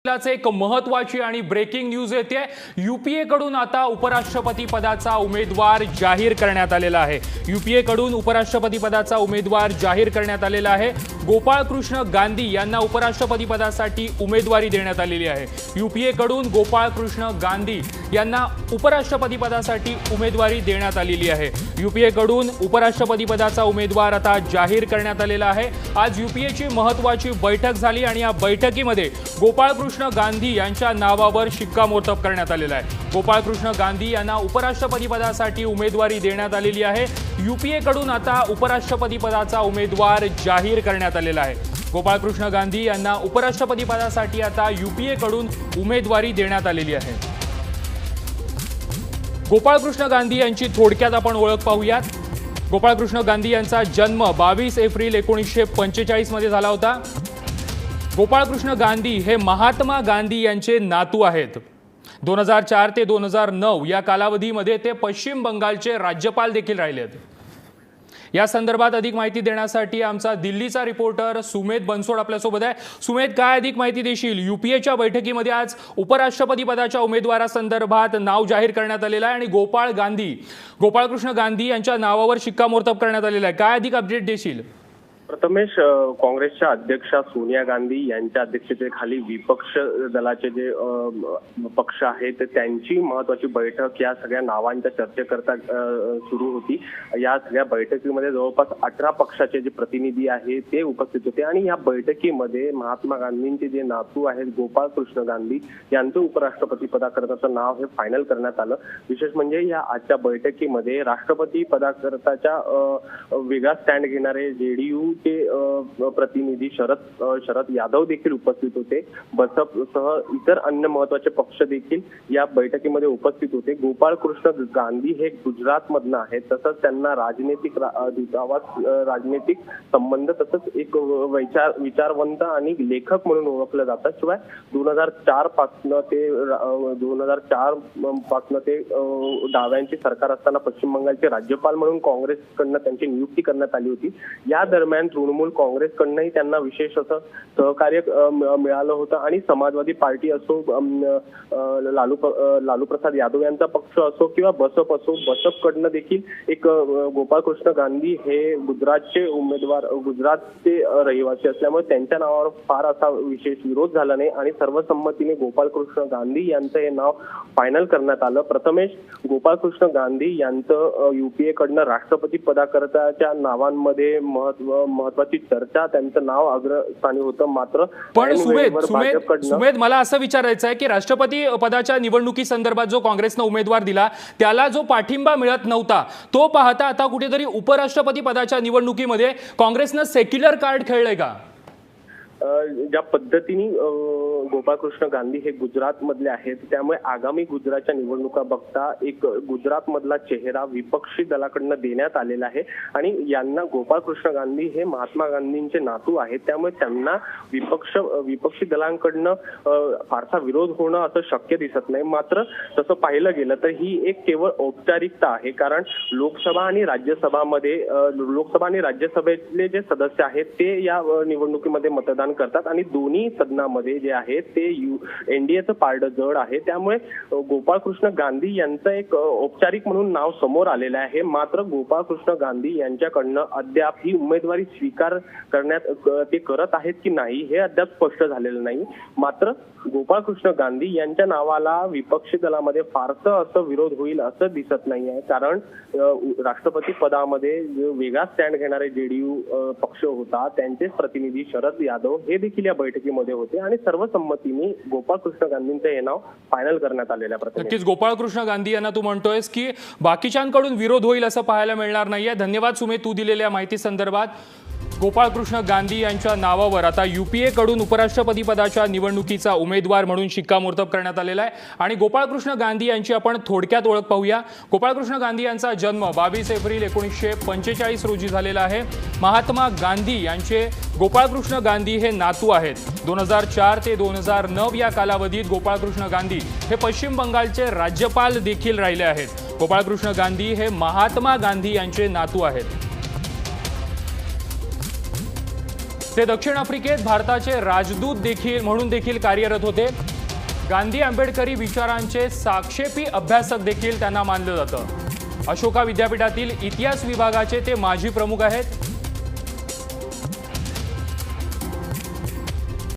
एक महत्त्वाची आणि ब्रेकिंग न्यूज येते। यूपीए कडून आता उपराष्ट्रपती पदाचा उमेदवार जाहीर करण्यात आलेला आहे। यूपीए कडून उपराष्ट्रपती पदाचा उमेदवार जाहीर करण्यात आलेला आहे। गोपाळकृष्ण गांधी यांना उपराष्ट्रपती पदासाठी उमेदवारी देण्यात आलेली आहे। यूपीए कडून गोपाळकृष्ण गांधी यांना उपराष्ट्रपती पदासाठी उमेदवारी देण्यात आलेली आहे। यूपीए कडून उपराष्ट्रपती पदाचा उमेदवार आता जाहीर करण्यात आलेला आहे। आज यूपीएची महत्त्वाची बैठक झाली आणि या बैठकीमध्ये गोपाळकृष्ण गांधी यांच्या नावावर शिक्कामोर्तब करण्यात आलेला आहे। गोपाळकृष्ण गांधी यांना उपराष्ट्रपती पदासाठी उमेदवारी देण्यात आलेली आहे। यूपीए कडून आता उपराष्ट्रपती पदाचा उमेदवार जाहीर करण्यात आलेला आहे। गोपाळकृष्ण गांधी यांना उपराष्ट्रपती पदासाठी आता यूपीए कडून उमेदवारी देण्यात आलेली आहे। गोपाळकृष्ण गांधी यांची थोडक्यात आपण ओळख पाहूयात। गोपाळकृष्ण गांधी यांचा जन्म 22 एप्रिल 1945 मध्ये झाला होता। गोपाळकृष्ण गांधी हे महात्मा गांधी यांचे नातू आहेत। 2004 ते 2009 या कालावधीमध्ये ते पश्चिम बंगालचे राज्यपाल देखील राहिले आहेत। या संदर्भात अधिक माहिती देण्यासाठी आमचा दिल्लीचा रिपोर्टर सुमेध बनसोड आपल्यासोबत आहे। सुमेध, काय अधिक माहिती देशील? यूपीएच्या बैठकीमध्ये आज उपराष्ट्रपती पदाच्या उमेदवारासंदर्भात नाव जाहीर करण्यात आलेलं आहे आणि गोपाळकृष्ण गांधी यांच्या नावावर शिक्कामोर्तब करण्यात आलेलं आहे। काय अधिक अपडेट देशील? प्रथमेश, काँग्रेसच्या अध्यक्षा सोनिया गांधी यांच्या अध्यक्षतेखाली विपक्ष दलाचे जे पक्ष आहेत त्यांची महत्त्वाची बैठक या सगळ्या नावांच्या चर्चेकरता सुरू होती। या सगळ्या बैठकीमध्ये जवळपास 18 पक्षाचे जे प्रतिनिधी आहेत ते उपस्थित होते आणि या बैठकीमध्ये महात्मा गांधींचे जे नातू आहेत गोपाळकृष्ण गांधी यांचं उपराष्ट्रपती पदाकरताचं नाव हे फायनल करण्यात आलं। विशेष म्हणजे या आजच्या बैठकीमध्ये राष्ट्रपती पदाकरताच्या वेगळा स्टँड घेणारे जेडीयू चे प्रतिनिधी शरद यादव देखील उपस्थित होते। बसपसह इतर अन्य महत्त्वाचे पक्ष देखील या बैठकीमध्ये उपस्थित होते। गोपाळकृष्ण गांधी हे गुजरात मधनं आहेत, तसंच त्यांना राजनैतिक संबंध तसंच एक विचारवंत आणि लेखक म्हणून ओळखलं जातं। शिवाय 2004 पासून ते डाव्यांचे सरकार असताना पश्चिम बंगालचे राज्यपाल म्हणून काँग्रेसकडनं त्यांची नियुक्ती करण्यात आली होती। या दरम्यान तृणमूल काँग्रेसकडनंही त्यांना विशेष असं सहकार्य मिळालं होतं आणि समाजवादी पार्टी असो, लालू प्रसाद यादव यांचा पक्ष असो किंवा बसप असो, बसपकडनं देखील एक गोपाळकृष्ण गांधी हे गुजरातचे रहिवासी असल्यामुळे त्यांच्या नावावर फार असा विशेष विरोध झाला नाही आणि सर्वसंमतीने गोपाळकृष्ण गांधी यांचं हे नाव फायनल करण्यात आलं। प्रथमेश, गोपाळकृष्ण गांधी यांचं यूपीए कडनं राष्ट्रपती पदाकरताच्या नावांमध्ये महत्वाची चर्चा, त्यांचं नाव अग्रस्थानी होतं। मात्र पण सुमेध, मला असं विचारायचं आहे की राष्ट्रपती पदाच्या निवडणुकी संदर्भात जो काँग्रेसने उमेदवार दिला त्याला जो पाठिंबा मिळत नव्हता तो पाहता आता कुठेतरी उपराष्ट्रपती पदाच्या निवडणुकीमध्ये काँग्रेसने सेक्युलर कार्ड खेळलंय का? ज्या पद्धतीने गोपाळकृष्ण गांधी हे गुजरात मधले आहेत त्यामुळे आगामी गुजरातच्या निवडणुका बघता एक गुजरात मधला चेहरा विपक्षी दलाकडनं देण्यात आलेला आहे आणि यांना गोपाळकृष्ण गांधी हे महात्मा गांधींचे नातू आहेत त्यामुळे त्यांना विपक्षी दलांकडनं फारसा विरोध होणं असं शक्य दिसत नाही। मात्र तसं पाहिलं गेलं तर ही एक केवळ औपचारिकता आहे, कारण लोकसभा आणि राज्यसभेतले जे सदस्य आहेत ते या निवडणुकीमध्ये मतदान करतात आणि दोन्ही सदनामध्ये जे आहे ते एनडीएचं पारडं जड आहे। त्यामुळे गोपाळकृष्ण गांधी यांचं एक औपचारिक म्हणून नाव समोर आलेलं आहे। मात्र गोपाळकृष्ण गांधी यांच्याकडनं अद्याप ही उमेदवारी स्वीकार करण्यात ते करत आहेत की नाही हे अद्याप स्पष्ट झालेलं नाही। मात्र गोपाळकृष्ण गांधी यांच्या नावाला विपक्षी दलामध्ये फारसं असं विरोध होईल असं दिसत नाही आहे, कारण राष्ट्रपती पदामध्ये वेगळा स्टँड घेणारे जेडीयू पक्ष होता त्यांचेच प्रतिनिधी शरद यादव हे देखील या बैठकीमध्ये होते आणि सर्वसंमतीने गोपाळकृष्ण गांधींचं हे नाव फायनल करण्यात आलेल्या प्रकारे। नक्कीच गोपाळकृष्ण गांधी यांना तू म्हणतोयस की बाकीच्यांकडून विरोध होईल असं पाहायला मिळणार नाहीये। धन्यवाद सुमेध, तू दिलेल्या माहिती संदर्भात। गोपाळकृष्ण गांधी यांच्या नावावर आता यूपीए कडून उपराष्ट्रपती पदाच्या निवडणुकीचा उमेदवार म्हणून शिक्कामोर्तब करण्यात आलेला आहे आणि गोपाळकृष्ण गांधी यांची आपण थोडक्यात ओळख पाहूया। गोपाळकृष्ण गांधी यांचा जन्म 22 एप्रिल 1945 रोजी झालेला आहे। महात्मा गांधी यांचे गोपाळकृष्ण गांधी हे नातू आहेत। 2004 ते 2009 या कालावधीत गोपाळकृष्ण गांधी हे पश्चिम बंगालचे राज्यपाल देखील राहिले आहेत। गोपाळकृष्ण गांधी हे महात्मा गांधी यांचे नातू आहेत। ते दक्षिण आफ्रिकेत भारताचे राजदूत म्हणून देखील कार्यरत होते। गांधी आंबेडकरी विचारांचे साक्षेपी अभ्यासक देखील त्यांना मानलं जातं। अशोका विद्यापीठातील इतिहास विभागाचे ते माजी प्रमुख आहेत।